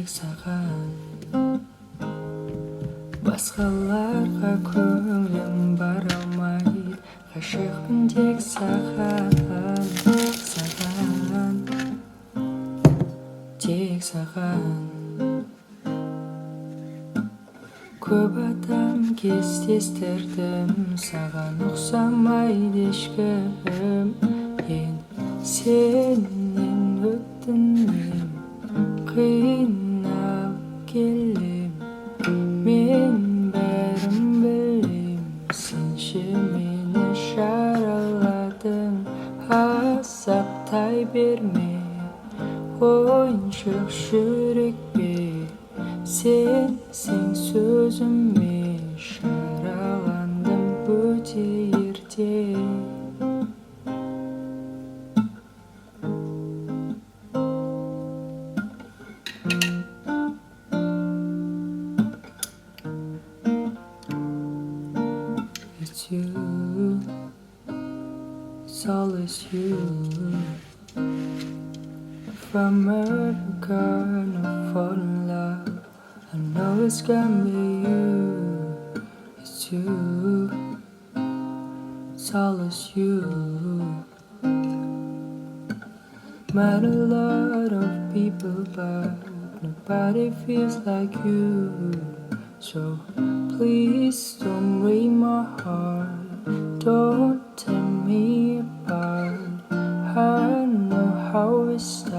тек саған, басқаларға көңілім бара алмайды, ғашықпын тек саған, саған, тек саған. Көп адам кездестірдім, саған ұқсамайды ешкім. Сенен өтінем, қиналып келем, мен бәрін білем, сенші мені жараладың. Азаптай берме, ойыншық жүрекпе, сенсің сөзіме, жараландым өте ерте. It's you, it's always you. If I'm ever gonna fall in love, I know it's gonna be you. It's you, it's always you. Met a lot of people, but nobody feels like you. So please don't break my heart, don't tear me apart. I know how it starts.